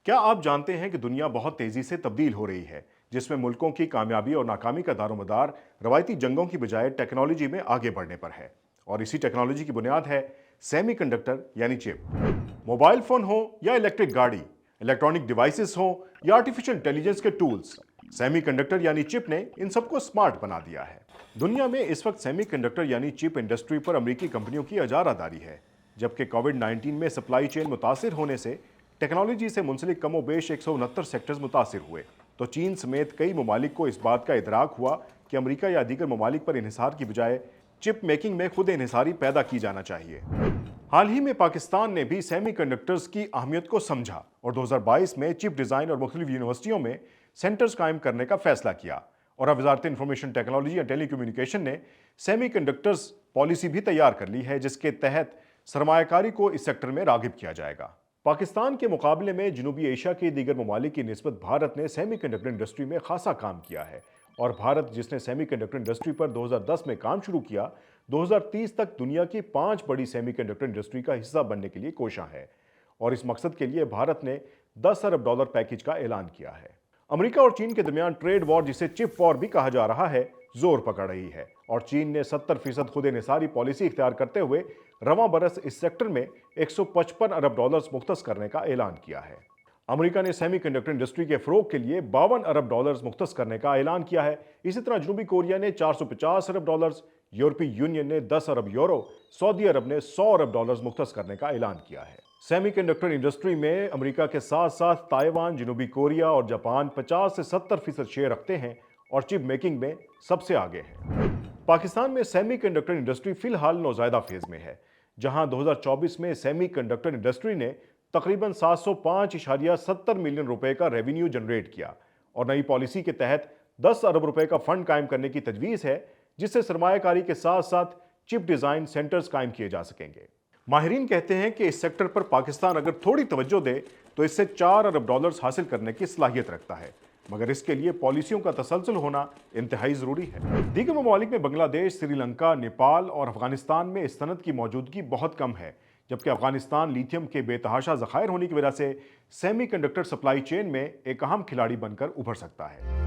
क्या आप जानते हैं कि दुनिया बहुत तेजी से तब्दील हो रही है, जिसमें मुल्कों की कामयाबी और नाकामी का दारोमदार रवायती जंगों की बजाय टेक्नोलॉजी में आगे बढ़ने पर है। और इसी टेक्नोलॉजी की बुनियाद है सेमीकंडक्टर यानी चिप। मोबाइल फोन हो या इलेक्ट्रिक गाड़ी, इलेक्ट्रॉनिक डिवाइसेस हो या आर्टिफिशियल इंटेलिजेंस के टूल्स, सेमीकंडक्टर यानी चिप ने इन सबको स्मार्ट बना दिया है। दुनिया में इस वक्त सेमीकंडक्टर यानी चिप इंडस्ट्री पर अमेरिकी कंपनियों की अजारादारी है। जबकि कोविड-19 में सप्लाई चेन मुतासिर होने से टेक्नोलॉजी से मुंसलिक कमोबेश 169 सेक्टर्स मुतासिर हुए, तो चीन समेत कई ममालिक को इस बात का इदराक हुआ कि अमेरिका या दीगर ममालिक पर इन्हिसार की बजाय चिप मेकिंग में खुद इन्हिसारी पैदा की जाना चाहिए। हाल ही में पाकिस्तान ने भी सेमीकंडक्टर्स की अहमियत को समझा और 2022 में चिप डिज़ाइन और मुख्तलिफ यूनिवर्सिटियों में सेंटर्स कायम करने का फैसला किया। और अब वजारत इंफॉर्मेशन टेक्नोलॉजी या टेलीकम्युनिकेशन ने सेमीकंडक्टर्स पॉलिसी भी तैयार कर ली है, जिसके तहत सरमायाकारी को इस सेक्टर में रागिब किया जाएगा। पाकिस्तान के मुकाबले में जनूबी एशिया के दीगर ममालिक की निस्बत भारत ने सेमीकंडक्टर इंडस्ट्री में खासा काम किया है। और भारत, जिसने सेमीकंडक्टर इंडस्ट्री पर 2010 में काम शुरू किया, 2030 तक दुनिया की 5 बड़ी सेमीकंडक्टर इंडस्ट्री का हिस्सा बनने के लिए कोशां है। और इस मकसद के लिए भारत ने $10 अरब पैकेज का ऐलान किया है। अमेरिका और चीन के दरमियान ट्रेड वॉर, जिसे चिप वॉर भी कहा जा रहा है, जोर पकड़ रही है। और चीन ने 70% खुद इन्हिसारी पॉलिसी इख्तियार करते हुए रवां बरस इस सेक्टर में $155 अरब मुख्तस करने का ऐलान किया है। अमेरिका ने सेमीकंडक्टर इंडस्ट्री के फरोग के लिए $52 अरब मुख्तस करने का ऐलान किया है। इसी तरह जनूबी कोरिया ने $450 अरब, यूरोपीय यूनियन ने 10 अरब यूरो, सऊदी अरब ने $100 अरब मुख्तस करने का ऐलान किया है। सेमीकंडक्टर इंडस्ट्री में अमेरिका के साथ साथ ताइवान, जनूबी कोरिया और जापान 50 से 70% शेयर रखते हैं और चिप मेकिंग में सबसे आगे हैं। पाकिस्तान में सेमीकंडक्टर इंडस्ट्री फिलहाल नौज़ायदा फेज में है, जहां 2024 में सेमीकंडक्टर इंडस्ट्री ने तकरीबन 705.70 मिलियन रुपए का रेवेन्यू जनरेट किया। और नई पॉलिसी के तहत 10 अरब रुपए का फंड कायम करने की तजवीज़ है, जिससे सरमायाकारी के साथ साथ चिप डिज़ाइन सेंटर्स कायम किए जा सकेंगे। माहिरीन कहते हैं कि इस सेक्टर पर पाकिस्तान अगर थोड़ी तवज्जो दे तो इससे $4 अरब हासिल करने की सलाहियत रखता है, मगर इसके लिए पॉलिसियों का तसलसल होना इंतहाई ज़रूरी है। दीगर ममालिक में बांग्लादेश, श्रीलंका, नेपाल और अफगानिस्तान में इस सनत की मौजूदगी बहुत कम है, जबकि अफगानिस्तान लिथियम के बेतहाशा ज़खायर होने की वजह से सेमीकंडक्टर सप्लाई चेन में एक अहम खिलाड़ी बनकर उभर सकता है।